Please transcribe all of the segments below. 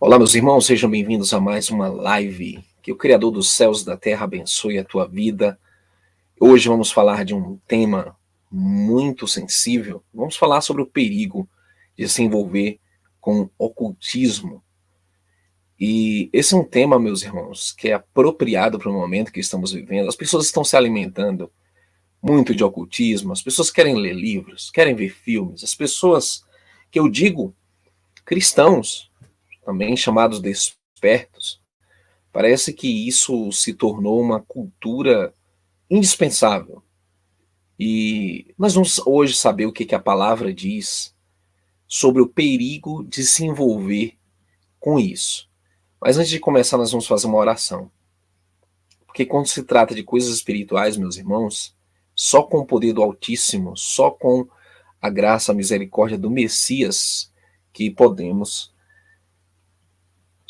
Olá, meus irmãos, sejam bem-vindos a mais uma live. Que o Criador dos céus e da terra abençoe a tua vida. Hoje vamos falar de um tema muito sensível. Vamos falar sobre o perigo de se envolver com ocultismo. E esse é um tema, meus irmãos, que é apropriado para o momento que estamos vivendo. As pessoas estão se alimentando muito de ocultismo, as pessoas querem ler livros, querem ver filmes, as pessoas, que eu digo, cristãos, também chamados despertos. Parece que isso se tornou uma cultura indispensável. E nós vamos hoje saber o que a palavra diz sobre o perigo de se envolver com isso. Mas antes de começar, nós vamos fazer uma oração. Porque quando se trata de coisas espirituais, meus irmãos, só com o poder do Altíssimo, só com a graça, a misericórdia do Messias, que podemos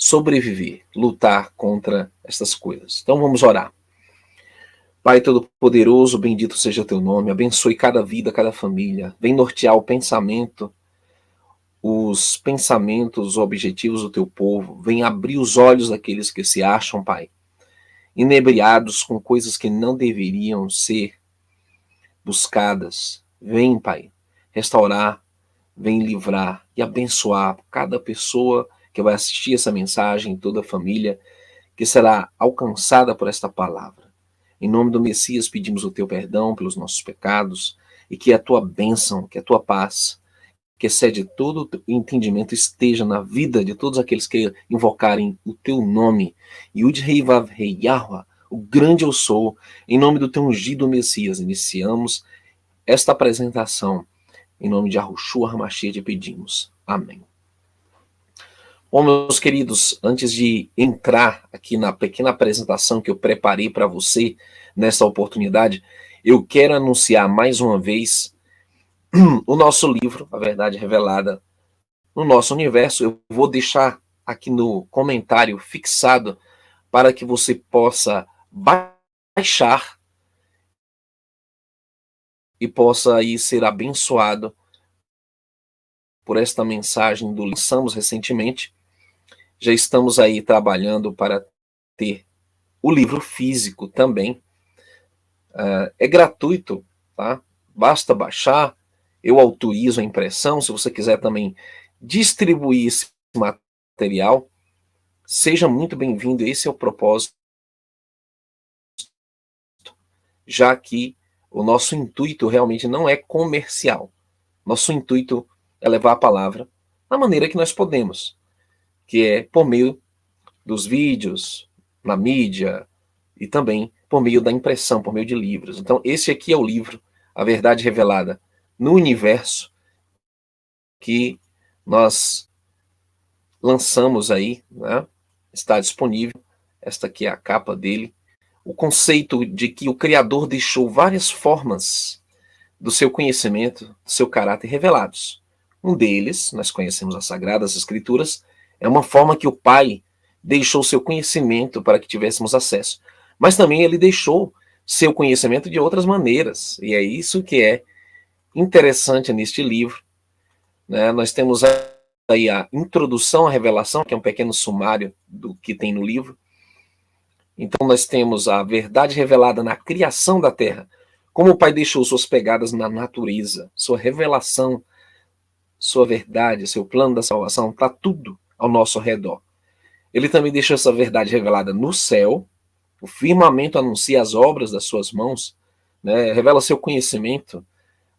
sobreviver, lutar contra essas coisas. Então vamos orar. Pai Todo-Poderoso, bendito seja o teu nome, abençoe cada vida, cada família, vem nortear o pensamento, os pensamentos, os objetivos do teu povo, vem abrir os olhos daqueles que se acham, Pai, inebriados com coisas que não deveriam ser buscadas. Vem, Pai, restaurar, vem livrar e abençoar cada pessoa que vai assistir essa mensagem, toda a família que será alcançada por esta palavra. Em nome do Messias, pedimos o teu perdão pelos nossos pecados e que a tua bênção, que a tua paz, que excede todo o entendimento, esteja na vida de todos aqueles que invocarem o teu nome. Yud-Hei Vav-Hei Yahweh, o grande eu sou, em nome do teu ungido Messias, iniciamos esta apresentação. Em nome de Yahushua HaMashiach pedimos. Amém. Bom, meus queridos, antes de entrar aqui na pequena apresentação que eu preparei para você nessa oportunidade, eu quero anunciar mais uma vez o nosso livro, A Verdade Revelada no Nosso Universo. Eu vou deixar aqui no comentário fixado para que você possa baixar e possa aí ser abençoado por esta mensagem do lançamos recentemente. Já estamos aí trabalhando para ter o livro físico também. É gratuito, tá? Basta baixar, eu autorizo a impressão. Se você quiser também distribuir esse material, seja muito bem-vindo. Esse é o propósito, já que o nosso intuito realmente não é comercial. Nosso intuito é levar a palavra da maneira que nós podemos, que é por meio dos vídeos, na mídia, e também por meio da impressão, por meio de livros. Então, esse aqui é o livro, A Verdade Revelada no Universo, que nós lançamos aí, né? Está disponível. Esta aqui é a capa dele. O conceito de que o Criador deixou várias formas do seu conhecimento, do seu caráter revelados. Um deles, nós conhecemos as Sagradas Escrituras, é uma forma que o Pai deixou seu conhecimento para que tivéssemos acesso. Mas também ele deixou seu conhecimento de outras maneiras. E é isso que é interessante neste livro. Né? Nós temos aí a introdução à revelação, que é um pequeno sumário do que tem no livro. Então nós temos a verdade revelada na criação da terra, como o Pai deixou suas pegadas na natureza, sua revelação, sua verdade, seu plano da salvação, está tudo ao nosso redor. Ele também deixou essa verdade revelada no céu. O firmamento anuncia as obras das suas mãos, né? Revela seu conhecimento,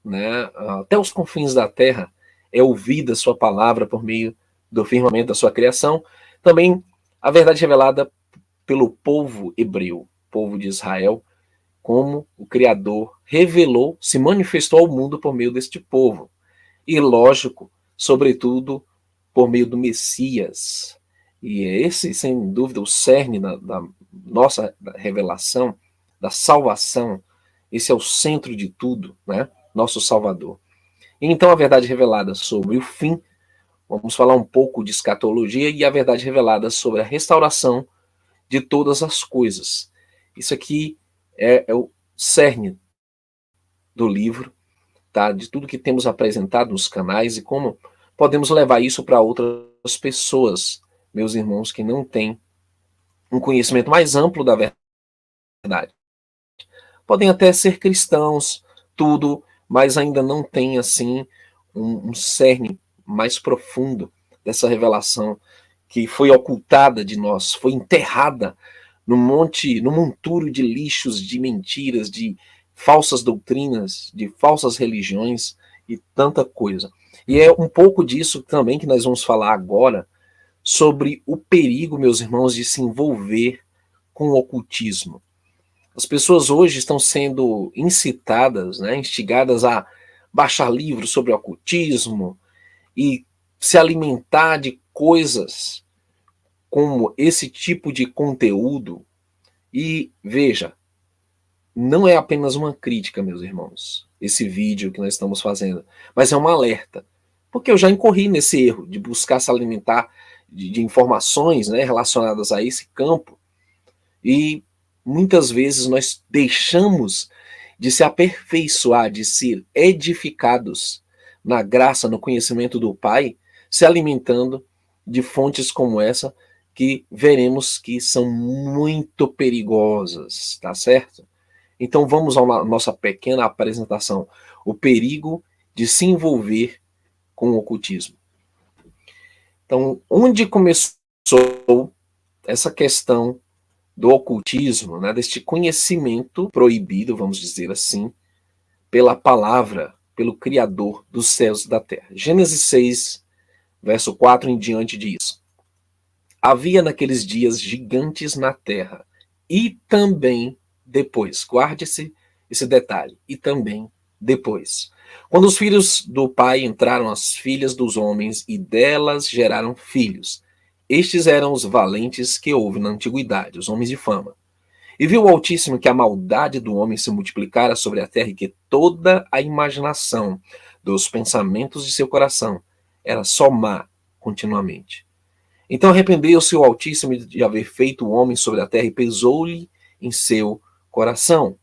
né? Até os confins da terra é ouvida sua palavra por meio do firmamento da sua criação. Também a verdade revelada pelo povo hebreu, povo de Israel, como o Criador revelou, se manifestou ao mundo por meio deste povo. E, lógico, sobretudo, por meio do Messias. E esse, sem dúvida, o cerne da nossa revelação, da salvação. Esse é o centro de tudo, né? Nosso Salvador. E então, a verdade revelada sobre o fim, vamos falar um pouco de escatologia, e a verdade revelada sobre a restauração de todas as coisas. Isso aqui é o cerne do livro, tá? De tudo que temos apresentado nos canais e como podemos levar isso para outras pessoas, meus irmãos, que não têm um conhecimento mais amplo da verdade. Podem até ser cristãos, tudo, mas ainda não têm, assim, um cerne mais profundo dessa revelação que foi ocultada de nós, foi enterrada no monturo de lixos, de mentiras, de falsas doutrinas, de falsas religiões e tanta coisa. E é um pouco disso também que nós vamos falar agora, sobre o perigo, meus irmãos, de se envolver com o ocultismo. As pessoas hoje estão sendo incitadas, né, instigadas a baixar livros sobre ocultismo e se alimentar de coisas como esse tipo de conteúdo. E veja, não é apenas uma crítica, meus irmãos, esse vídeo que nós estamos fazendo, mas é um alerta. Porque eu já incorri nesse erro de buscar se alimentar de informações, né, relacionadas a esse campo, e muitas vezes nós deixamos de se aperfeiçoar, de ser edificados na graça, no conhecimento do Pai, se alimentando de fontes como essa, que veremos que são muito perigosas, tá certo? Então vamos à nossa pequena apresentação, o perigo de se envolver com o ocultismo. Então, onde começou essa questão do ocultismo, né, deste conhecimento proibido, vamos dizer assim, pela palavra, pelo Criador dos céus e da terra? Gênesis 6, verso 4 em diante diz: havia naqueles dias gigantes na terra, e também depois, guarde esse detalhe, e também depois. Quando os filhos do pai entraram as filhas dos homens, e delas geraram filhos. Estes eram os valentes que houve na antiguidade, os homens de fama. E viu o Altíssimo que a maldade do homem se multiplicara sobre a terra, e que toda a imaginação dos pensamentos de seu coração era só má continuamente. Então arrependeu-se o Altíssimo de haver feito o homem sobre a terra, e pesou-lhe em seu coração.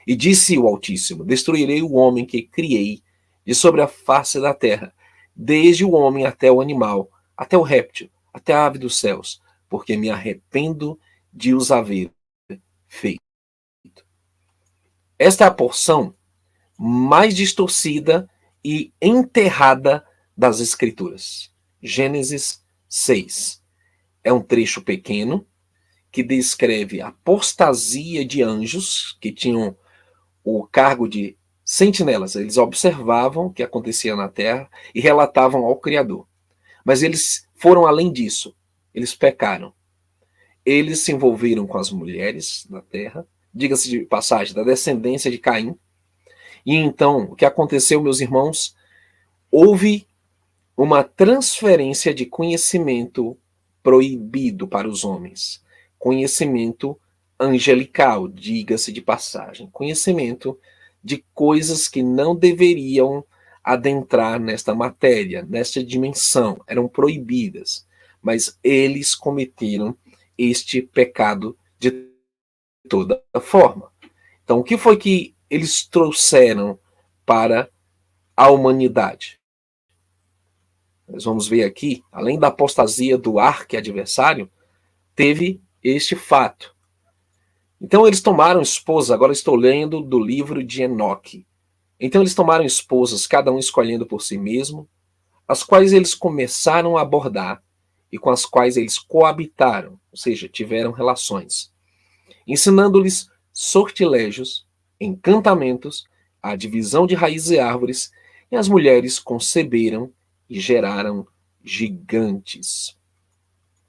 E disse o Altíssimo: destruirei o homem que criei de sobre a face da terra, desde o homem até o animal, até o réptil, até a ave dos céus, porque me arrependo de os haver feito. Esta é a porção mais distorcida e enterrada das Escrituras. Gênesis 6. É um trecho pequeno que descreve a apostasia de anjos que tinham o cargo de sentinelas. Eles observavam o que acontecia na terra e relatavam ao Criador. Mas eles foram além disso. Eles pecaram. Eles se envolveram com as mulheres da terra, diga-se de passagem, da descendência de Caim. E então, o que aconteceu, meus irmãos? Houve uma transferência de conhecimento proibido para os homens. Conhecimento angelical, diga-se de passagem. Conhecimento de coisas que não deveriam adentrar nesta matéria, nesta dimensão. Eram proibidas. Mas eles cometeram este pecado de toda forma. Então, o que foi que eles trouxeram para a humanidade? Nós vamos ver aqui, além da apostasia do arqui-adversário, teve este fato. Então eles tomaram esposas, agora estou lendo do livro de Enoque. Então eles tomaram esposas, cada um escolhendo por si mesmo, as quais eles começaram a abordar e com as quais eles coabitaram, ou seja, tiveram relações, ensinando-lhes sortilégios, encantamentos, a divisão de raízes e árvores, e as mulheres conceberam e geraram gigantes,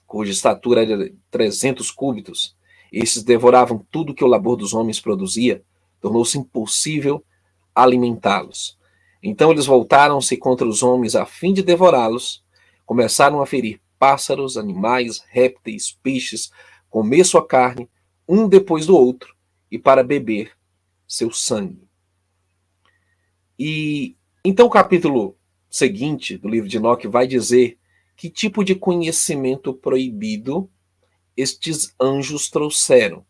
cuja estatura era 300 cúbitos. Estes devoravam tudo que o labor dos homens produzia, tornou-se impossível alimentá-los. Então eles voltaram-se contra os homens a fim de devorá-los, começaram a ferir pássaros, animais, répteis, peixes, comer sua carne, um depois do outro, e para beber seu sangue. E então o capítulo seguinte do livro de Enoque vai dizer que tipo de conhecimento proibido estes anjos trouxeram.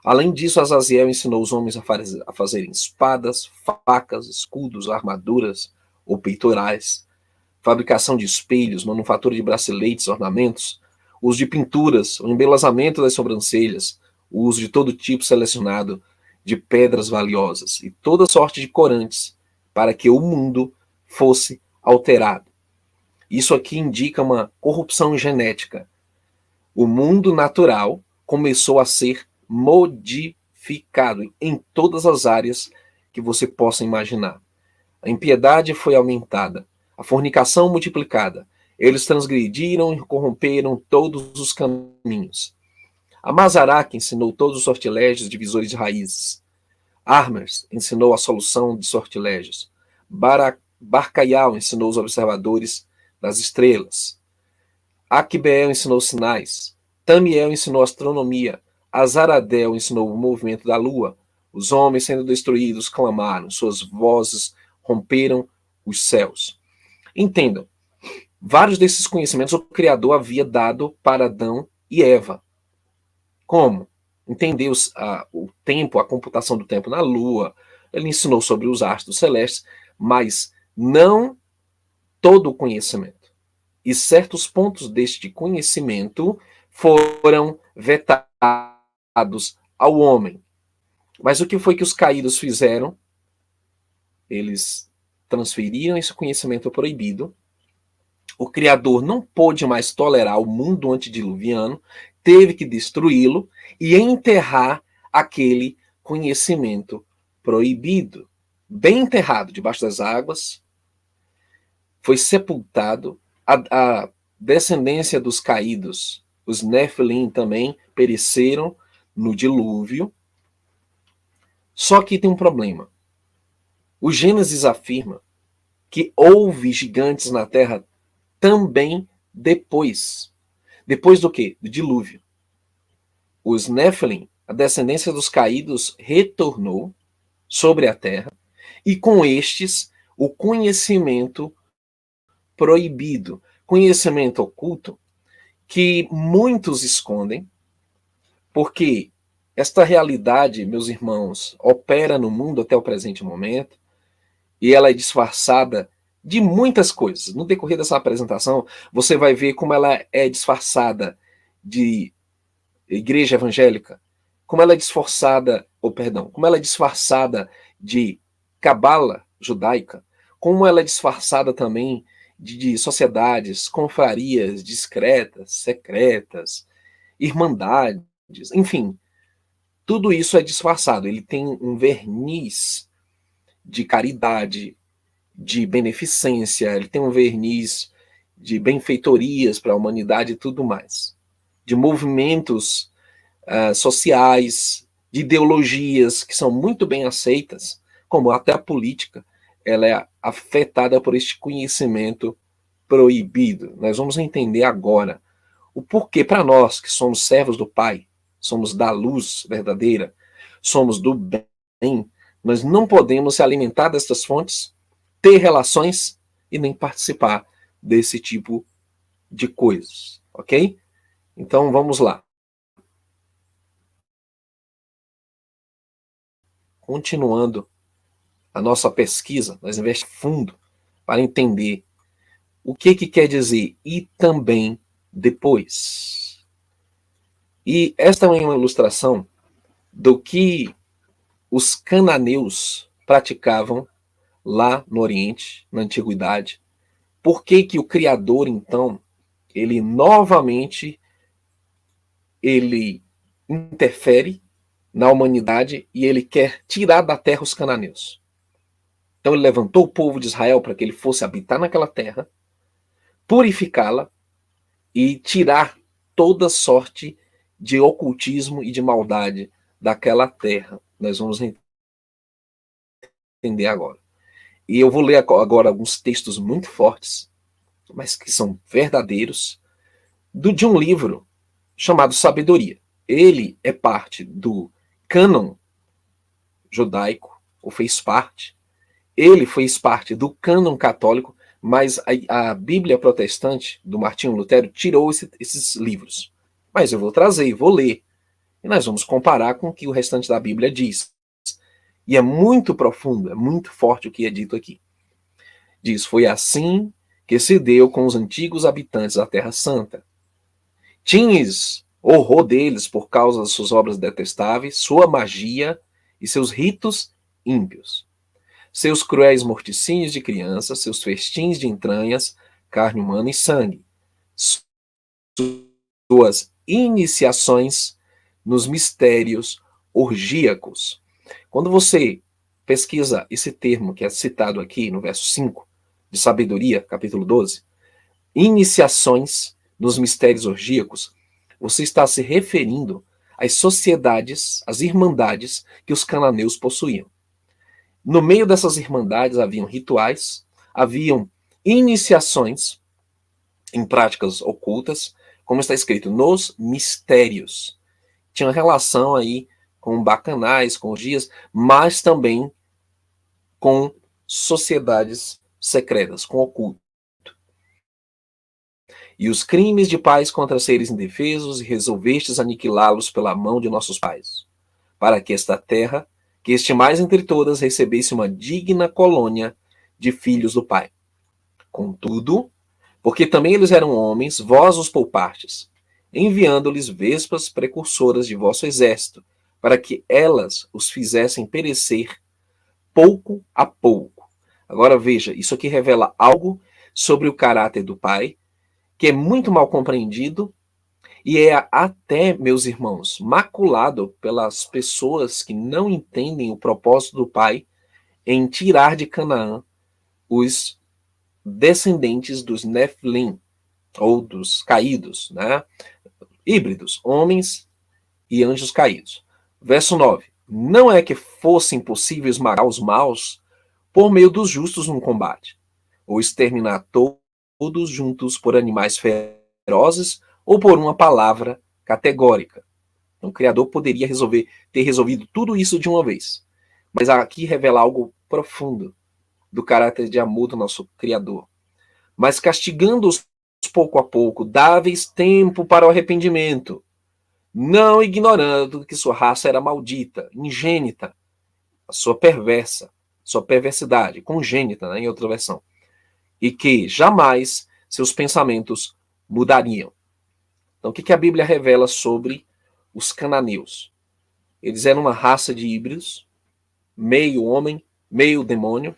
Além disso, Azaziel ensinou os homens a fazerem espadas, facas, escudos, armaduras ou peitorais, fabricação de espelhos, manufatura de braceletes, ornamentos, o uso de pinturas, o embelezamento das sobrancelhas, o uso de todo tipo selecionado de pedras valiosas e toda sorte de corantes para que o mundo fosse alterado. Isso aqui indica uma corrupção genética. O mundo natural começou a ser modificado em todas as áreas que você possa imaginar. A impiedade foi aumentada, a fornicação multiplicada. Eles transgrediram e corromperam todos os caminhos. A Mazaraque ensinou todos os sortilégios divisores de raízes. Armers ensinou a solução de sortilégios. Barcaial ensinou os observadores das estrelas. Aquibeel ensinou sinais. Tamiel ensinou astronomia. Azaradel ensinou o movimento da lua. Os homens sendo destruídos clamaram, suas vozes romperam os céus. Entendam, vários desses conhecimentos o Criador havia dado para Adão e Eva. Como? Entender o tempo, a computação do tempo na lua. Ele ensinou sobre os astros celestes, mas não todo o conhecimento. E certos pontos deste conhecimento foram vetados ao homem. Mas o que foi que os caídos fizeram? Eles transferiram esse conhecimento proibido. O Criador não pôde mais tolerar o mundo antediluviano, teve que destruí-lo e enterrar aquele conhecimento proibido. Bem enterrado debaixo das águas, foi sepultado. A descendência dos caídos, os Nefilim também pereceram no dilúvio. Só que tem um problema. O Gênesis afirma que houve gigantes na terra também depois. Depois do quê? Do dilúvio. Os Nefilim, a descendência dos caídos, retornou sobre a terra e com estes o conhecimento proibido, conhecimento oculto que muitos escondem, porque esta realidade, meus irmãos, opera no mundo até o presente momento e ela é disfarçada de muitas coisas. No decorrer dessa apresentação, você vai ver como ela é disfarçada de igreja evangélica, como ela é disfarçada, como ela é disfarçada de cabala judaica, como ela é disfarçada também de sociedades, confrarias discretas, secretas, irmandades, enfim, tudo isso é disfarçado. Ele tem um verniz de caridade, de beneficência, ele tem um verniz de benfeitorias para a humanidade e tudo mais. De movimentos sociais, de ideologias que são muito bem aceitas, como até a política, ela é afetada por este conhecimento proibido. Nós vamos entender agora o porquê para nós, que somos servos do Pai, somos da luz verdadeira, somos do bem, nós não podemos se alimentar destas fontes, ter relações e nem participar desse tipo de coisas, ok? Então vamos lá. Continuando a nossa pesquisa, nós investimos fundo para entender o que quer dizer e também depois. E esta é uma ilustração do que os cananeus praticavam lá no Oriente, na Antiguidade. Por que o Criador, então, ele novamente ele interfere na humanidade e ele quer tirar da terra os cananeus. Então ele levantou o povo de Israel para que ele fosse habitar naquela terra, purificá-la e tirar toda sorte de ocultismo e de maldade daquela terra. Nós vamos entender agora. E eu vou ler agora alguns textos muito fortes, mas que são verdadeiros, de um livro chamado Sabedoria. Ele é parte do cânon judaico, ou fez parte. Ele fez parte do cânon católico, mas a Bíblia protestante do Martinho Lutero tirou esses livros. Mas eu vou trazer, vou ler. E nós vamos comparar com o que o restante da Bíblia diz. E é muito profundo, é muito forte o que é dito aqui. Diz, foi assim que se deu com os antigos habitantes da Terra Santa. Tinhas horror deles por causa das suas obras detestáveis, sua magia e seus ritos ímpios. Seus cruéis morticínios de crianças, seus festins de entranhas, carne humana e sangue. Suas iniciações nos mistérios orgíacos. Quando você pesquisa esse termo que é citado aqui no verso 5 de Sabedoria, capítulo 12, iniciações nos mistérios orgíacos, você está se referindo às sociedades, às irmandades que os cananeus possuíam. No meio dessas irmandades haviam rituais, haviam iniciações em práticas ocultas, como está escrito, nos mistérios. Tinha relação aí com bacanais, com orgias, mas também com sociedades secretas, com oculto. E os crimes de pais contra seres indefesos, e resolvestes aniquilá-los pela mão de nossos pais, para que esta terra, que estimais entre todas, recebesse uma digna colônia de filhos do Pai. Contudo, porque também eles eram homens, vós os poupastes, enviando-lhes vespas precursoras de vosso exército, para que elas os fizessem perecer pouco a pouco. Agora veja, isso aqui revela algo sobre o caráter do Pai, que é muito mal compreendido e é até, meus irmãos, maculado pelas pessoas que não entendem o propósito do Pai em tirar de Canaã os descendentes dos Nephilim, ou dos caídos, né? Híbridos, homens e anjos caídos. Verso 9. Não é que fosse impossível esmagar os maus por meio dos justos num combate, ou exterminar todos juntos por animais ferozes ou por uma palavra categórica. Então, o Criador poderia ter resolvido tudo isso de uma vez. Mas aqui revela algo profundo do caráter de amor do nosso Criador. Mas castigando-os pouco a pouco, dáveis tempo para o arrependimento, não ignorando que sua raça era maldita, ingênita, a sua perversidade, congênita, né, em outra versão, e que jamais seus pensamentos mudariam. Então, o que a Bíblia revela sobre os cananeus? Eles eram uma raça de híbridos, meio homem, meio demônio,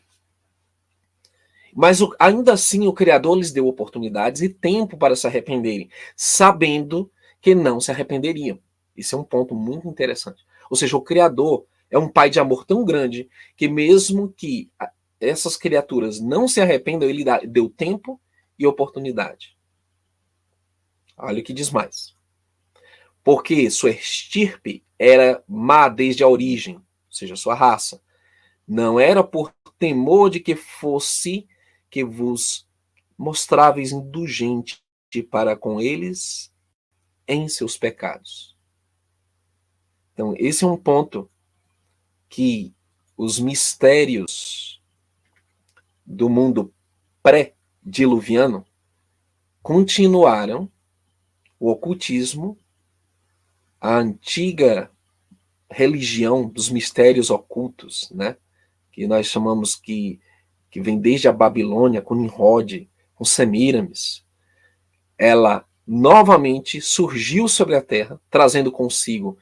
mas ainda assim o Criador lhes deu oportunidades e tempo para se arrependerem, sabendo que não se arrependeriam. Esse é um ponto muito interessante. Ou seja, o Criador é um pai de amor tão grande que mesmo que essas criaturas não se arrependam, ele deu tempo e oportunidade. Olha o que diz mais. Porque sua estirpe era má desde a origem, ou seja, sua raça. Não era por temor de que fosse que vos mostráveis indulgente para com eles em seus pecados. Então, esse é um ponto que os mistérios do mundo pré-diluviano continuaram, o ocultismo, a antiga religião dos mistérios ocultos, né? Que nós chamamos que vem desde a Babilônia, com Nimrod, com Semíramis, ela novamente surgiu sobre a Terra, trazendo consigo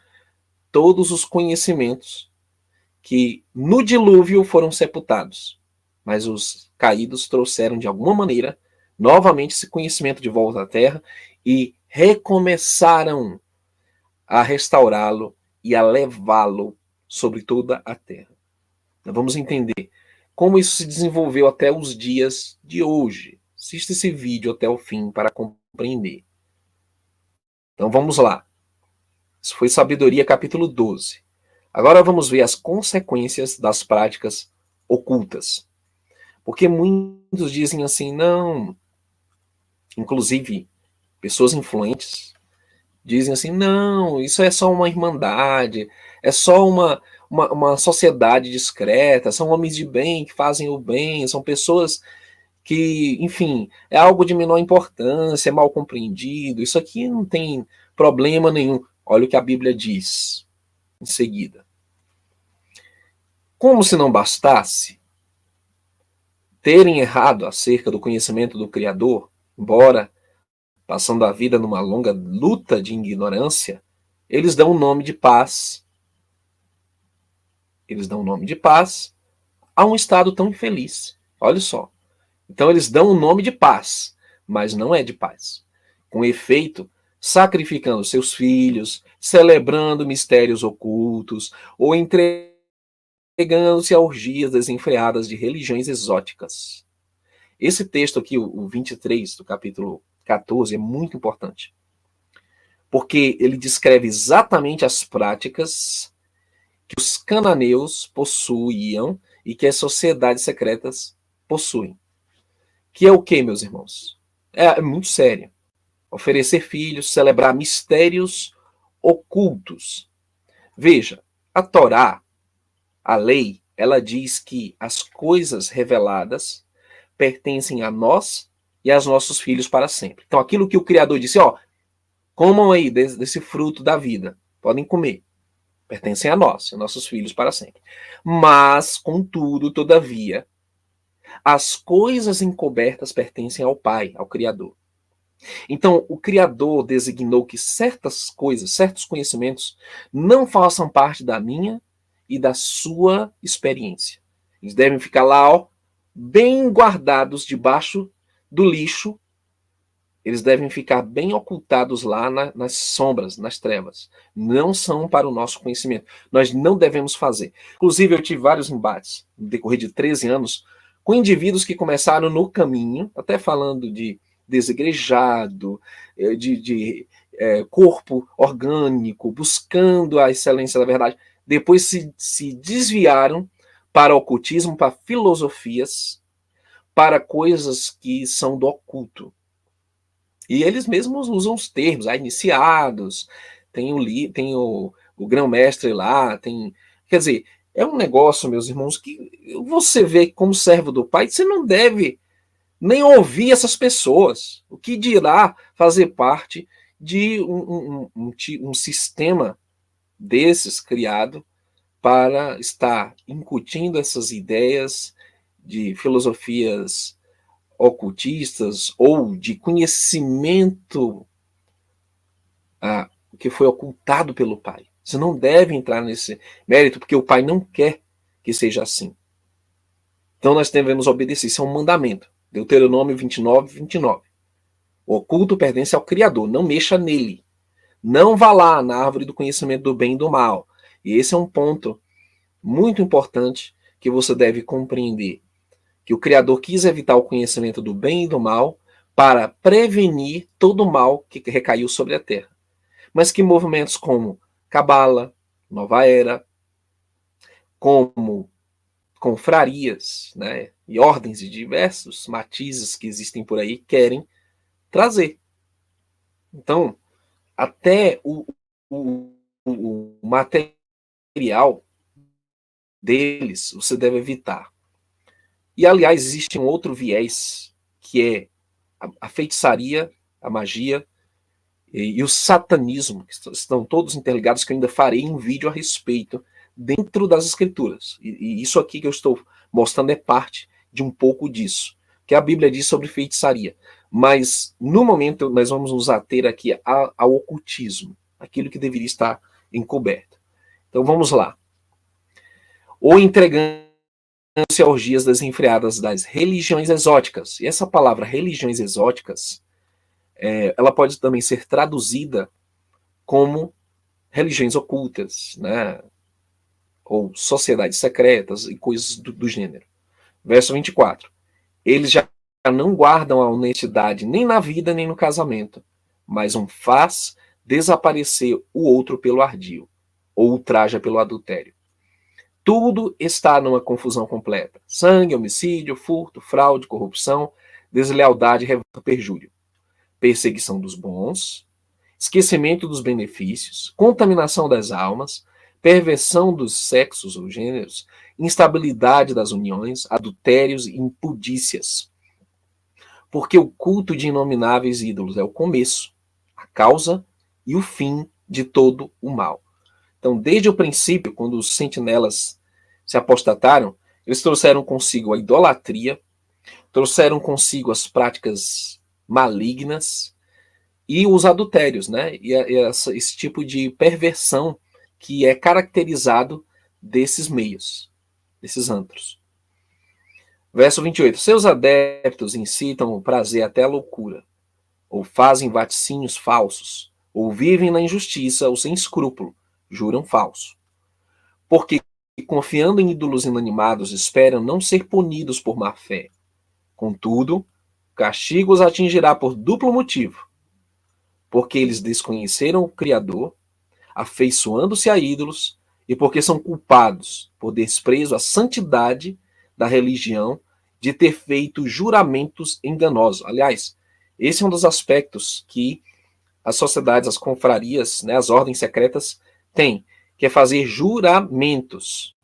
todos os conhecimentos que no dilúvio foram sepultados. Mas os caídos trouxeram, de alguma maneira, novamente esse conhecimento de volta à Terra e recomeçaram a restaurá-lo e a levá-lo sobre toda a Terra. Então, vamos entender como isso se desenvolveu até os dias de hoje. Assista esse vídeo até o fim para compreender. Então vamos lá. Isso foi Sabedoria, capítulo 12. Agora vamos ver as consequências das práticas ocultas. Porque muitos dizem assim, não, inclusive pessoas influentes, dizem assim, não, isso é só uma irmandade, é só uma sociedade discreta, são homens de bem que fazem o bem, são pessoas que, enfim, é algo de menor importância, é mal compreendido, isso aqui não tem problema nenhum. Olha o que a Bíblia diz em seguida. Como se não bastasse terem errado acerca do conhecimento do Criador, embora passando a vida numa longa luta de ignorância, eles dão um nome de paz. Eles dão um nome de paz a um estado tão infeliz. Olha só. Então eles dão um nome de paz, mas não é de paz. Com efeito, sacrificando seus filhos, celebrando mistérios ocultos ou entregando-se a orgias desenfreadas de religiões exóticas. Esse texto aqui, o 23 do capítulo 14, é muito importante, porque ele descreve exatamente as práticas que os cananeus possuíam e que as sociedades secretas possuem. Que é o que, meus irmãos? É muito sério. Oferecer filhos, celebrar mistérios ocultos. Veja, a Torá, a lei, ela diz que as coisas reveladas pertencem a nós e aos nossos filhos para sempre. Então, aquilo que o Criador disse, ó, comam aí desse fruto da vida, podem comer, pertencem a nós e nossos filhos para sempre. Mas, contudo, todavia, as coisas encobertas pertencem ao Pai, ao Criador. Então, o Criador designou que certas coisas, certos conhecimentos, não façam parte da minha e da sua experiência. Eles devem ficar lá, ó, bem guardados debaixo do lixo. Eles devem ficar bem ocultados lá nas sombras, nas trevas. Não são para o nosso conhecimento. Nós não devemos fazer. Inclusive, eu tive vários embates no decorrer de 13 anos com indivíduos que começaram no caminho, até falando de desigrejado, de corpo orgânico, buscando a excelência da verdade. Depois se desviaram para o ocultismo, para filosofias, para coisas que são do oculto. E eles mesmos usam os termos, iniciados, tem o grão-mestre lá, quer dizer, é um negócio, meus irmãos, que você vê como servo do Pai, você não deve nem ouvir essas pessoas. O que dirá fazer parte de um sistema desses criado para estar incutindo essas ideias de filosofias ocultistas ou de conhecimento que foi ocultado pelo Pai. Você não deve entrar nesse mérito, porque o Pai não quer que seja assim. Então nós devemos obedecer, isso é um mandamento. Deuteronômio 29, 29. O oculto pertence ao Criador, não mexa nele. Não vá lá na árvore do conhecimento do bem e do mal. E esse é um ponto muito importante que você deve compreender. Que o Criador quis evitar o conhecimento do bem e do mal para prevenir todo o mal que recaiu sobre a terra. Mas que movimentos como Cabala, Nova Era, como confrarias, né, e ordens de diversos matizes que existem por aí querem trazer. Então, até o material deles você deve evitar. E, aliás, existe um outro viés, que é a feitiçaria, a magia e o satanismo, que estão todos interligados, que eu ainda farei um vídeo a respeito dentro das escrituras. E isso aqui que eu estou mostrando é parte de um pouco disso, que a Bíblia diz sobre feitiçaria. Mas, no momento, nós vamos nos ater aqui ao ocultismo, aquilo que deveria estar encoberto. Então, vamos lá. Ou entregando-se a orgias desenfreadas das religiões exóticas. E essa palavra religiões exóticas, ela pode também ser traduzida como religiões ocultas, né? Ou sociedades secretas e coisas do gênero. Verso 24. Eles já não guardam a honestidade nem na vida nem no casamento, mas um faz desaparecer o outro pelo ardil, ou ultraja pelo adultério. Tudo está numa confusão completa. Sangue, homicídio, furto, fraude, corrupção, deslealdade, revolta, perjúrio. Perseguição dos bons, esquecimento dos benefícios, contaminação das almas, perversão dos sexos ou gêneros, instabilidade das uniões, adultérios e impudícias. Porque o culto de inomináveis ídolos é o começo, a causa e o fim de todo o mal. Então, desde o princípio, quando os sentinelas se apostataram, eles trouxeram consigo a idolatria, trouxeram consigo as práticas malignas, e os adultérios, né? E esse tipo de perversão que é caracterizado desses meios, desses antros. Verso 28. Seus adeptos incitam o prazer até a loucura, ou fazem vaticínios falsos, ou vivem na injustiça, ou sem escrúpulo, juram falso. Porque, confiando em ídolos inanimados, esperam não ser punidos por má fé. Contudo, castigo os atingirá por duplo motivo. Porque eles desconheceram o Criador, afeiçoando-se a ídolos, e porque são culpados por desprezo à santidade da religião de ter feito juramentos enganosos. Aliás, esse é um dos aspectos que as sociedades, as confrarias, né, as ordens secretas têm, que é fazer juramentos.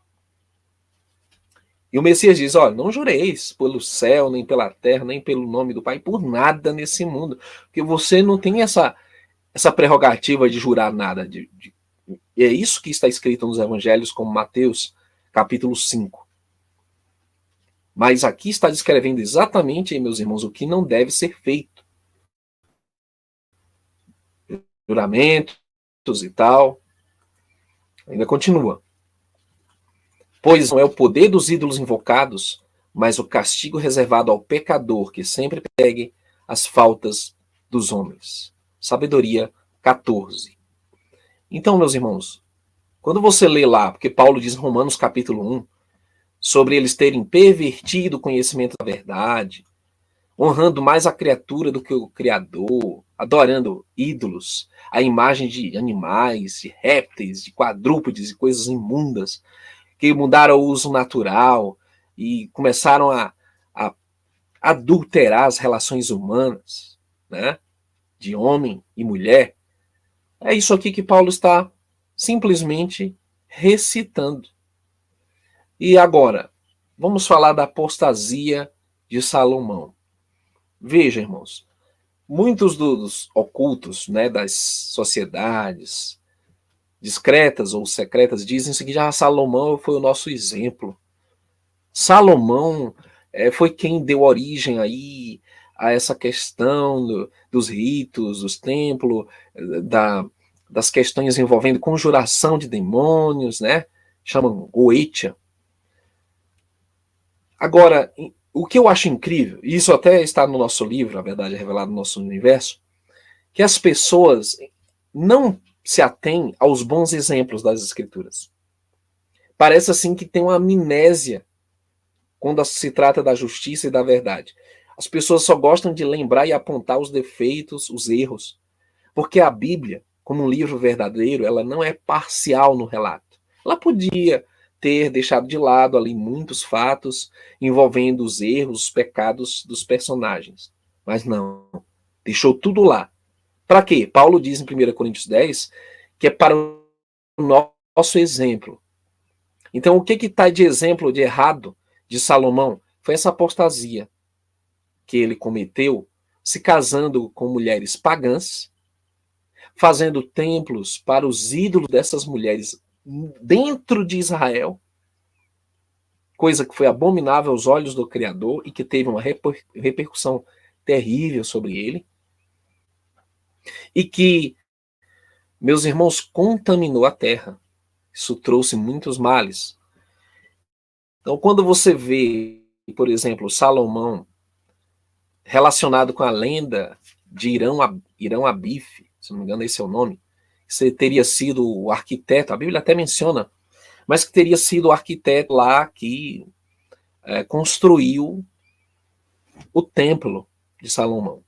E o Messias diz, olha, não jureis pelo céu, nem pela terra, nem pelo nome do Pai, por nada nesse mundo, porque você não tem essa prerrogativa de jurar nada. E é isso que está escrito nos evangelhos, como Mateus, capítulo 5. Mas aqui está descrevendo exatamente, meus irmãos, o que não deve ser feito. Juramentos e tal. Ainda continua. Pois não é o poder dos ídolos invocados, mas o castigo reservado ao pecador que sempre pegue as faltas dos homens. Sabedoria 14. Então, meus irmãos, quando você lê lá, porque Paulo diz em Romanos capítulo 1, sobre eles terem pervertido o conhecimento da verdade, honrando mais a criatura do que o Criador, adorando ídolos, a imagem de animais, de répteis, de quadrúpedes e coisas imundas, que mudaram o uso natural e começaram a adulterar as relações humanas, né, de homem e mulher. É isso aqui que Paulo está simplesmente recitando. E agora, vamos falar da apostasia de Salomão. Veja, irmãos, muitos dos ocultos, né, das sociedades discretas ou secretas dizem que já Salomão foi o nosso exemplo. Salomão foi quem deu origem aí a essa questão dos ritos, dos templos, das questões envolvendo conjuração de demônios, né? Chamam Goetia. Agora, o que eu acho incrível, e isso até está no nosso livro, a verdade é revelada no nosso universo, que as pessoas não se atêm aos bons exemplos das escrituras. Parece assim que tem uma amnésia quando se trata da justiça e da verdade. As pessoas só gostam de lembrar e apontar os defeitos, os erros, porque a Bíblia, como um livro verdadeiro, ela não é parcial no relato. Ela podia ter deixado de lado ali muitos fatos envolvendo os erros, os pecados dos personagens. Mas não, deixou tudo lá. Para quê? Paulo diz em 1 Coríntios 10 que é para o nosso exemplo. Então, o que está de exemplo de errado de Salomão? Foi essa apostasia que ele cometeu, se casando com mulheres pagãs, fazendo templos para os ídolos dessas mulheres dentro de Israel, coisa que foi abominável aos olhos do Criador e que teve uma repercussão terrível sobre ele, e que, meus irmãos, contaminou a terra. Isso trouxe muitos males. Então, quando você vê, por exemplo, Salomão relacionado com a lenda de Irão Abif, se não me engano esse é o nome, que teria sido o arquiteto, a Bíblia até menciona, mas que teria sido o arquiteto lá que construiu o templo de Salomão.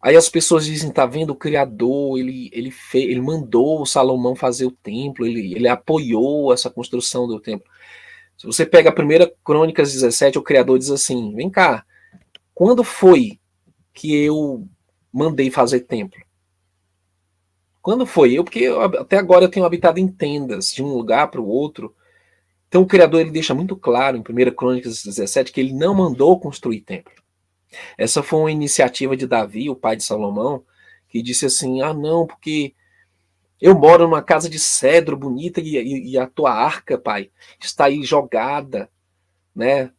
Aí as pessoas dizem, tá vendo, o Criador, ele mandou o Salomão fazer o templo, ele apoiou essa construção do templo. Se você pega a 1 Crônicas 17, o Criador diz assim, vem cá, quando foi que eu mandei fazer templo? Quando foi? Porque até agora eu tenho habitado em tendas, de um lugar para o outro. Então o Criador ele deixa muito claro em 1 Crônicas 17 que ele não mandou construir templo. Essa foi uma iniciativa de Davi, o pai de Salomão, que disse assim, não, porque eu moro numa casa de cedro bonita e a tua arca, pai, está aí jogada, né?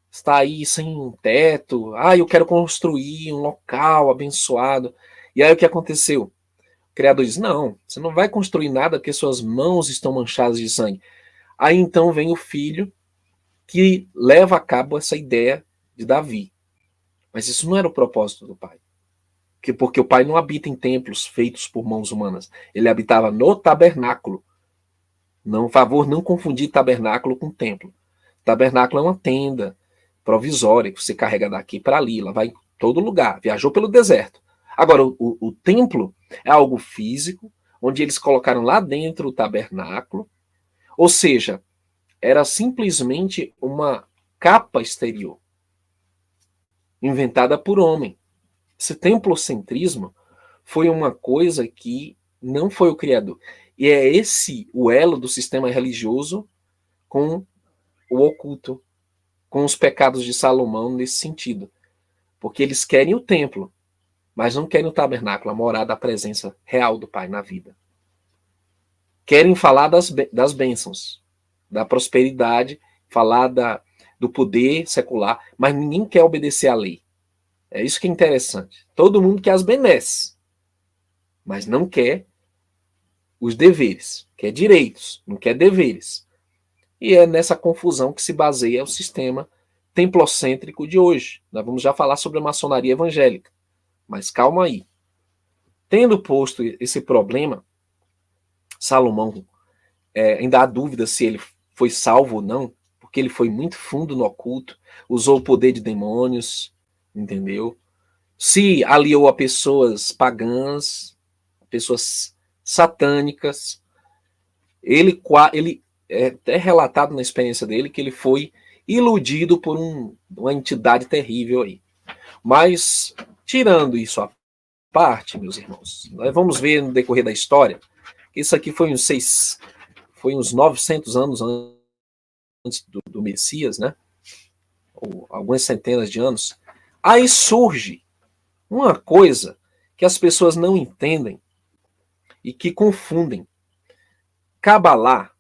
Está aí sem teto. Eu quero construir um local abençoado. E aí o que aconteceu? O Criador diz, não, você não vai construir nada porque suas mãos estão manchadas de sangue. Aí então vem o filho que leva a cabo essa ideia de Davi. Mas isso não era o propósito do pai. Porque o pai não habita em templos feitos por mãos humanas. Ele habitava no tabernáculo. Não, favor, não confundir tabernáculo com templo. Tabernáculo é uma tenda provisória que você carrega daqui para ali, ela vai em todo lugar. Viajou pelo deserto. Agora, o templo é algo físico, onde eles colocaram lá dentro o tabernáculo, ou seja, era simplesmente uma capa exterior, inventada por homem. Esse templocentrismo foi uma coisa que não foi o Criador. E é esse o elo do sistema religioso com o oculto, com os pecados de Salomão nesse sentido. Porque eles querem o templo, mas não querem o tabernáculo, a morada, a presença real do Pai na vida. Querem falar das bênçãos, da prosperidade, falar do poder secular, mas ninguém quer obedecer à lei. É isso que é interessante. Todo mundo quer as benesses, mas não quer os deveres, quer direitos, não quer deveres. E é nessa confusão que se baseia o sistema templocêntrico de hoje. Nós vamos já falar sobre a maçonaria evangélica, mas calma aí. Tendo posto esse problema, Salomão ainda há dúvida se ele foi salvo ou não, porque ele foi muito fundo no oculto, usou o poder de demônios, entendeu? Se aliou a pessoas pagãs, pessoas satânicas. Ele é relatado na experiência dele que ele foi iludido por uma entidade terrível aí. Mas, tirando isso à parte, meus irmãos, nós vamos ver no decorrer da história, que isso aqui foi uns 900 anos antes do Messias, né? Ou algumas centenas de anos. Aí surge uma coisa que as pessoas não entendem e que confundem. Cabalá,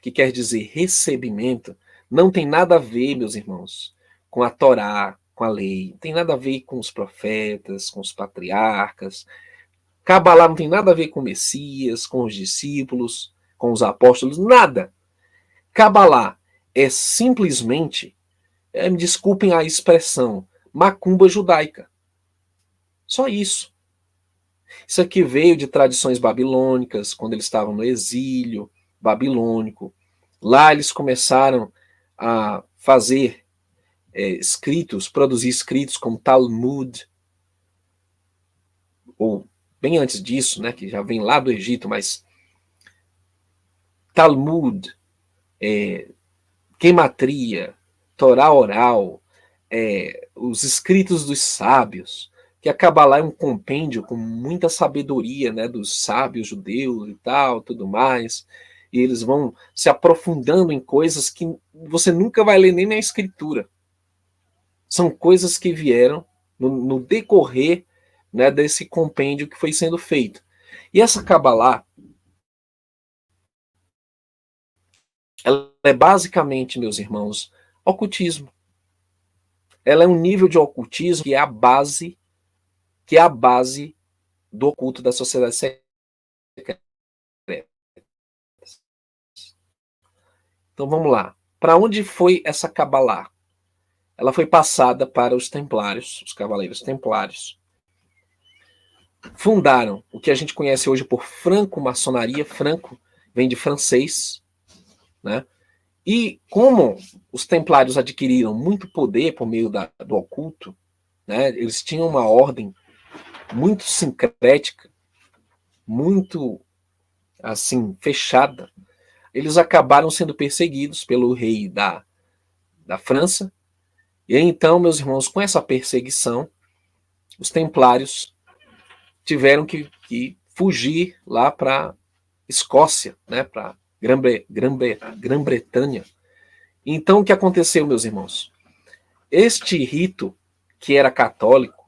que quer dizer recebimento, não tem nada a ver, meus irmãos, com a Torá, com a lei. Não tem nada a ver com os profetas, com os patriarcas. Cabalá não tem nada a ver com o Messias, com os discípulos, com os apóstolos, nada. Cabalá é simplesmente, me desculpem a expressão, macumba judaica. Só isso. Isso aqui veio de tradições babilônicas, quando eles estavam no exílio babilônico. Lá eles começaram a fazer escritos, produzir escritos como Talmud, ou bem antes disso, né, que já vem lá do Egito, mas Talmud, Gematria, Torá oral, os escritos dos sábios, que a Cabalá é um compêndio com muita sabedoria, né, dos sábios judeus e tal, tudo mais, e eles vão se aprofundando em coisas que você nunca vai ler nem na escritura. São coisas que vieram no decorrer, né, desse compêndio que foi sendo feito. E essa Cabalá, ela é basicamente, meus irmãos, ocultismo. Ela é um nível de ocultismo que é a base do oculto da sociedade secreta. Então vamos lá. Para onde foi essa Cabalá? Ela foi passada para os templários, os cavaleiros templários. Fundaram o que a gente conhece hoje por franco-maçonaria. Franco vem de francês, né? E como os templários adquiriram muito poder por meio do oculto, né? Eles tinham uma ordem muito sincrética, muito assim fechada. Eles acabaram sendo perseguidos pelo rei da França. E então, meus irmãos, com essa perseguição, os templários tiveram que fugir lá para Escócia, né, para Grã-Bretanha. Então, o que aconteceu, meus irmãos? Este rito, que era católico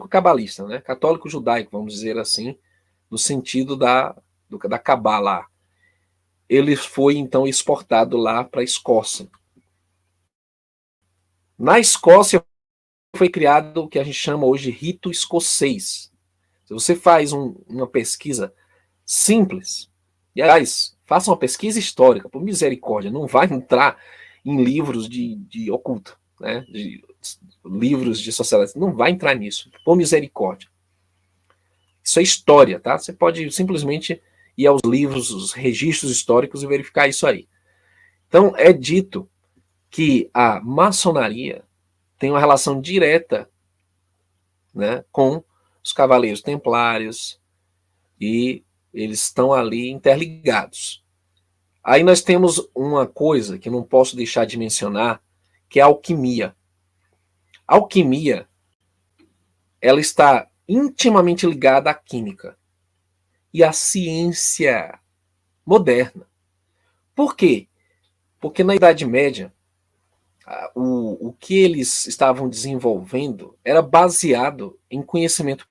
cabalista, né, católico judaico, vamos dizer assim, no sentido da Cabala, ele foi então exportado lá para a Escócia. Na Escócia foi criado o que a gente chama hoje de rito escocês. Se você faz uma pesquisa simples, e aliás, faça uma pesquisa histórica, por misericórdia, não vai entrar em livros de oculto, né, de livros de sociedade, não vai entrar nisso, por misericórdia. Isso é história, tá? Você pode simplesmente ir aos livros, os registros históricos e verificar isso aí. Então, é dito que a maçonaria tem uma relação direta, né, com os cavaleiros templários, e eles estão ali interligados. Aí nós temos uma coisa que não posso deixar de mencionar, que é a alquimia. A alquimia, ela está intimamente ligada à química e à ciência moderna. Por quê? Porque na Idade Média, o que eles estavam desenvolvendo era baseado em conhecimento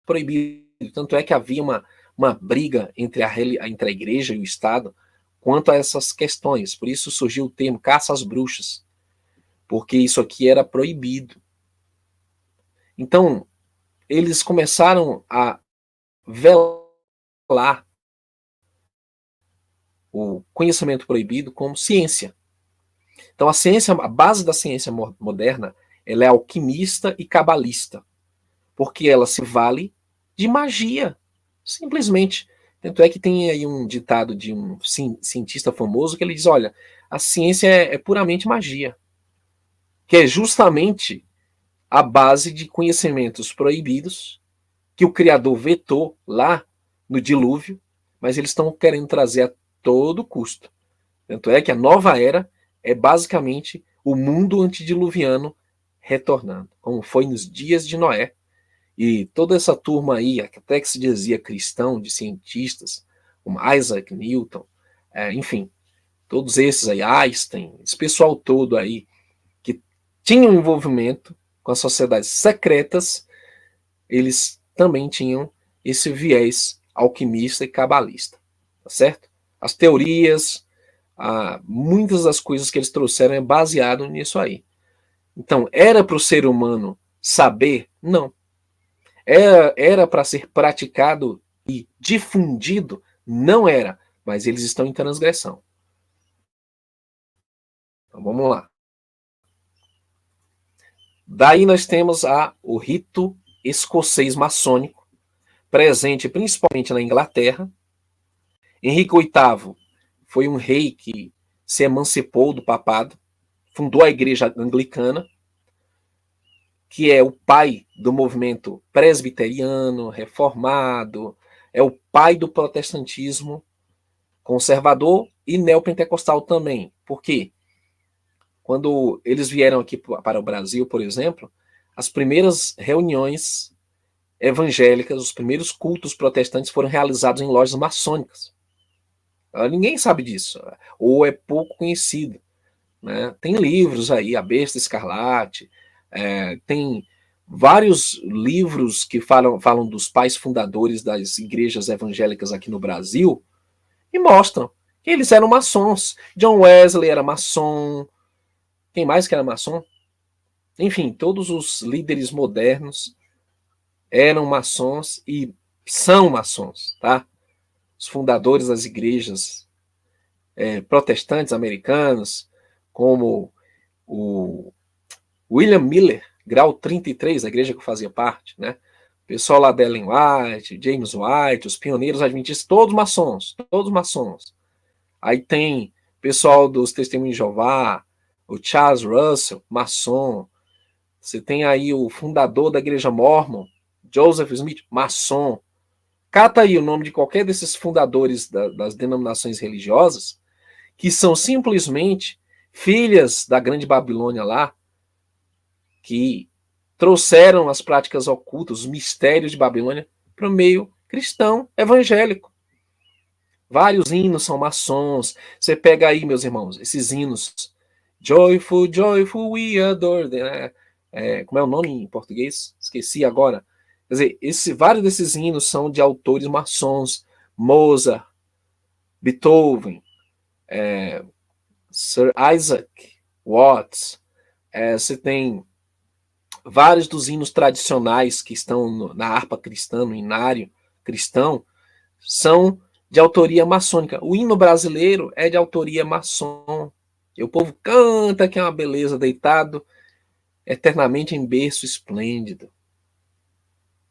proibido. Tanto é que havia uma briga entre entre a igreja e o Estado quanto a essas questões. Por isso surgiu o termo caça às bruxas, porque isso aqui era proibido. Então, eles começaram a velar o conhecimento proibido como ciência. Então, a base da ciência moderna, ela é alquimista e cabalista, porque ela se vale de magia, simplesmente. Tanto é que tem aí um ditado de um cientista famoso que ele diz, olha, a ciência é puramente magia, que é justamente a base de conhecimentos proibidos que o Criador vetou lá no dilúvio, mas eles estão querendo trazer a todo custo. Tanto é que a nova era é basicamente o mundo antediluviano retornando, como foi nos dias de Noé. E toda essa turma aí, até que se dizia cristão, de cientistas, como Isaac Newton, enfim, todos esses aí, Einstein, esse pessoal todo aí, que tinham envolvimento com as sociedades secretas, eles também tinham esse viés alquimista e cabalista, tá certo? As teorias, muitas das coisas que eles trouxeram é baseado nisso aí. Então, era para o ser humano saber? Não. Era para ser praticado e difundido? Não era, mas eles estão em transgressão. Então vamos lá. Daí nós temos o rito escocês maçônico, presente principalmente na Inglaterra. Henrique VIII foi um rei que se emancipou do papado, fundou a igreja anglicana, que é o pai do movimento presbiteriano, reformado, é o pai do protestantismo conservador e neopentecostal também. Por quê? Quando eles vieram aqui para o Brasil, por exemplo, as primeiras reuniões evangélicas, os primeiros cultos protestantes foram realizados em lojas maçônicas. Ninguém sabe disso, ou é pouco conhecido. Né? Tem livros aí, A Besta Escarlate, tem vários livros que falam dos pais fundadores das igrejas evangélicas aqui no Brasil e mostram que eles eram maçons. John Wesley era maçom. Quem mais que era maçom? Enfim, todos os líderes modernos eram maçons e são maçons, tá? Os fundadores das igrejas protestantes americanos, como o William Miller, grau 33, a igreja que eu fazia parte, né? O pessoal lá da Ellen White, James White, os pioneiros adventistas, todos maçons, todos maçons. Aí tem pessoal dos Testemunhos de Jeová, o Charles Russell, maçom. Você tem aí o fundador da igreja Mormon, Joseph Smith, maçom. Cata aí o nome de qualquer desses fundadores das denominações religiosas, que são simplesmente filhas da grande Babilônia lá, que trouxeram as práticas ocultas, os mistérios de Babilônia, para o meio cristão evangélico. Vários hinos são maçons. Você pega aí, meus irmãos, esses hinos. Joyful, joyful, we adore. Né? Como é o nome em português? Esqueci agora. Quer dizer, vários desses hinos são de autores maçons. Mozart, Beethoven, Sir Isaac Watts. Você tem vários dos hinos tradicionais que estão na harpa cristã, no inário cristão, são de autoria maçônica. O hino brasileiro é de autoria maçom. E o povo canta que é uma beleza, deitado eternamente em berço esplêndido.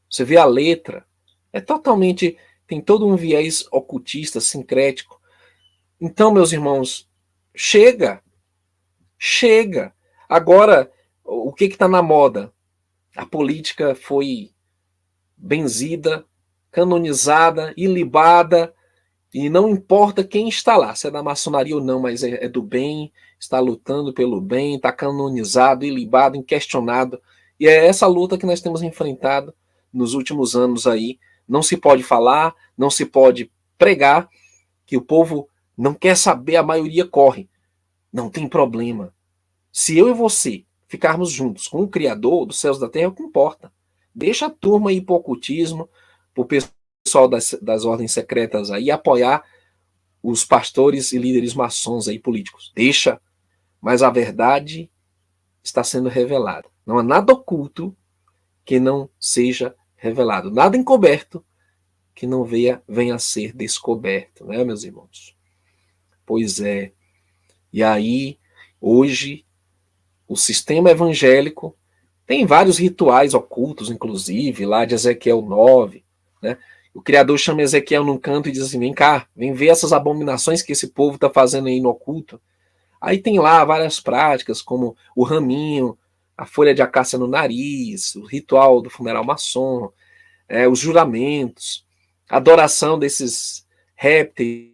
Você vê a letra, é totalmente, tem todo um viés ocultista, sincrético. Então, meus irmãos, chega. Agora, o que está na moda? A política foi benzida, canonizada, ilibada, e não importa quem está lá, se é da maçonaria ou não, mas é do bem, está lutando pelo bem, está canonizado, ilibado, inquestionado. E é essa luta que nós temos enfrentado nos últimos anos aí. Não se pode falar, não se pode pregar, que o povo não quer saber, a maioria corre. Não tem problema. Se eu e você ficarmos juntos com o Criador dos céus e da terra, o que importa? Deixa a turma ir para o ocultismo, para o pessoal das ordens secretas aí apoiar os pastores e líderes maçons aí políticos. Deixa, mas a verdade está sendo revelada. Não há nada oculto que não seja revelado, nada encoberto que não venha a ser descoberto, né, meus irmãos? Pois é. E aí, hoje, o sistema evangélico tem vários rituais ocultos, inclusive, lá de Ezequiel 9, né? O Criador chama Ezequiel num canto e diz assim, vem cá, vem ver essas abominações que esse povo está fazendo aí no oculto. Aí tem lá várias práticas, como o raminho, a folha de acácia no nariz, o ritual do funeral maçom, os juramentos, a adoração desses répteis,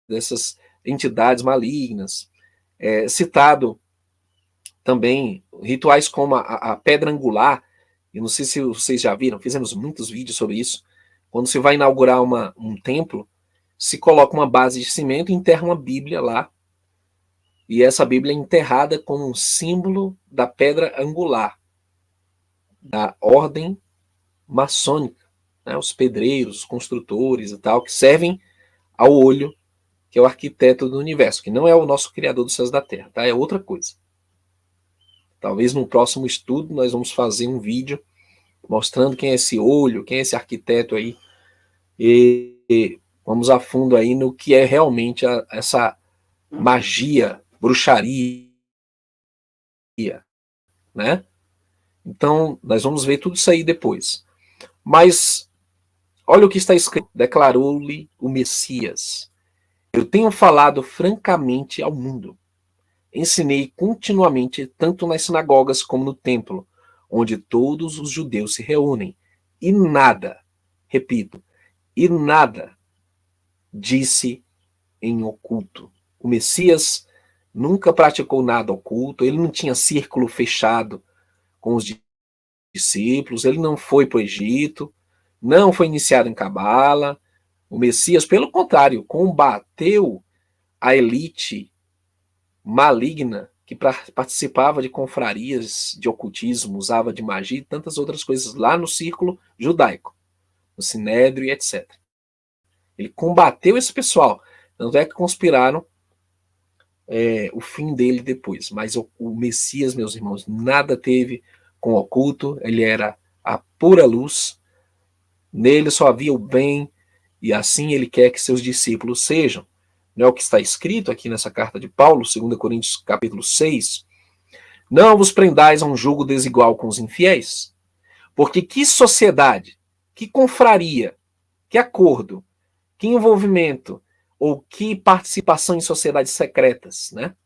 dessas entidades malignas. Citado também rituais como a pedra angular. Eu não sei se vocês já viram, fizemos muitos vídeos sobre isso. Quando se vai inaugurar um templo, se coloca uma base de cimento e enterra uma Bíblia lá. E essa Bíblia é enterrada como um símbolo da pedra angular, da ordem maçônica, né? Os pedreiros, os construtores e tal, que servem ao olho, que é o arquiteto do universo, que não é o nosso criador dos céus e da terra, tá? É outra coisa. Talvez no próximo estudo nós vamos fazer um vídeo mostrando quem é esse olho, quem é esse arquiteto aí, e vamos a fundo aí no que é realmente essa magia, bruxaria, né? Então, nós vamos ver tudo isso aí depois. Mas, olha o que está escrito, declarou-lhe o Messias. Eu tenho falado francamente ao mundo. Ensinei continuamente, tanto nas sinagogas como no templo, onde todos os judeus se reúnem. E nada, repito, e nada disse em oculto. O Messias nunca praticou nada oculto, ele não tinha círculo fechado com os discípulos, ele não foi para o Egito, não foi iniciado em Cabala. O Messias, pelo contrário, combateu a elite maligna que participava de confrarias de ocultismo, usava de magia e tantas outras coisas lá no círculo judaico, no Sinédrio e etc. Ele combateu esse pessoal, tanto é que conspiraram o fim dele depois. Mas o Messias, meus irmãos, nada teve com o oculto, ele era a pura luz, nele só havia o bem, e assim ele quer que seus discípulos sejam. Não é o que está escrito aqui nessa carta de Paulo, 2 Coríntios capítulo 6? Não vos prendais a um jugo desigual com os infiéis, porque que sociedade, que confraria, que acordo, que envolvimento, ou que participação em sociedades secretas, né?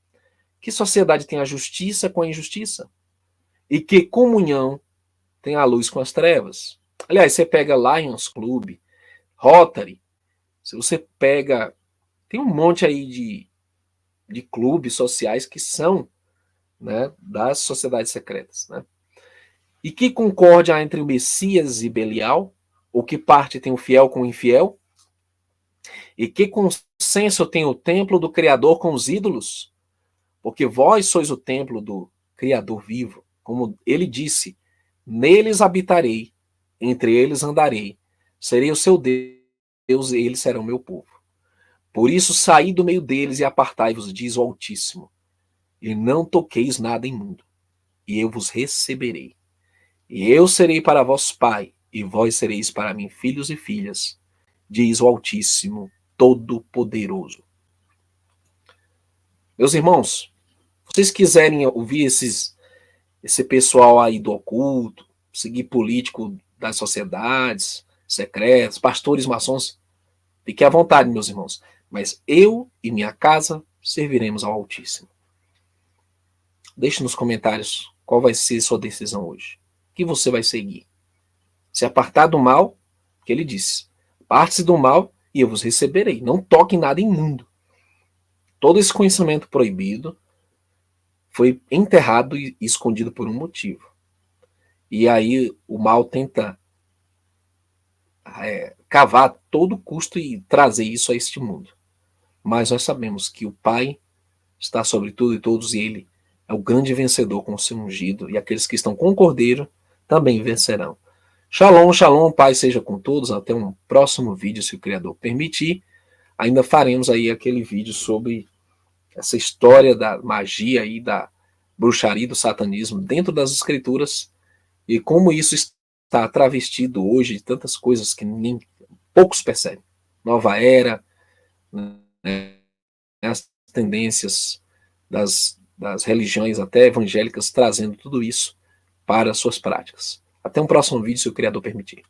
Que sociedade tem a justiça com a injustiça? E que comunhão tem a luz com as trevas? Aliás, você pega Lions Club, Rotary, se você pega... Tem um monte aí de clubes sociais que são, né, das sociedades secretas, né? E que concórdia há entre o Messias e Belial? Ou que parte tem o fiel com o infiel? E que consenso tem o templo do Criador com os ídolos? Porque vós sois o templo do Criador vivo. Como ele disse, neles habitarei, entre eles andarei. Serei o seu Deus e eles serão meu povo. Por isso saí do meio deles e apartai-vos, diz o Altíssimo, e não toqueis nada imundo. e eu vos receberei. E eu serei para vós pai, e vós sereis para mim filhos e filhas, diz o Altíssimo Todo-Poderoso. Meus irmãos, vocês quiserem ouvir esse pessoal aí do oculto, seguir político das sociedades secretas, pastores maçons, fiquem à vontade, meus irmãos. Mas eu e minha casa serviremos ao Altíssimo. Deixe nos comentários qual vai ser sua decisão hoje. O que você vai seguir? Se apartar do mal, que ele disse, parte-se do mal e eu vos receberei. Não toque nada imundo. Todo esse conhecimento proibido foi enterrado e escondido por um motivo. E aí o mal tenta cavar a todo custo e trazer isso a este mundo. Mas nós sabemos que o Pai está sobre tudo e todos, e ele é o grande vencedor com o seu ungido, e aqueles que estão com o Cordeiro também vencerão. Shalom, shalom, Pai seja com todos, até um próximo vídeo, se o Criador permitir. Ainda faremos aí aquele vídeo sobre essa história da magia e da bruxaria, do satanismo dentro das escrituras, e como isso está travestido hoje de tantas coisas que nem poucos percebem. Nova era, né, as tendências das religiões até evangélicas trazendo tudo isso para suas práticas. Até um próximo vídeo, se o Criador permitir.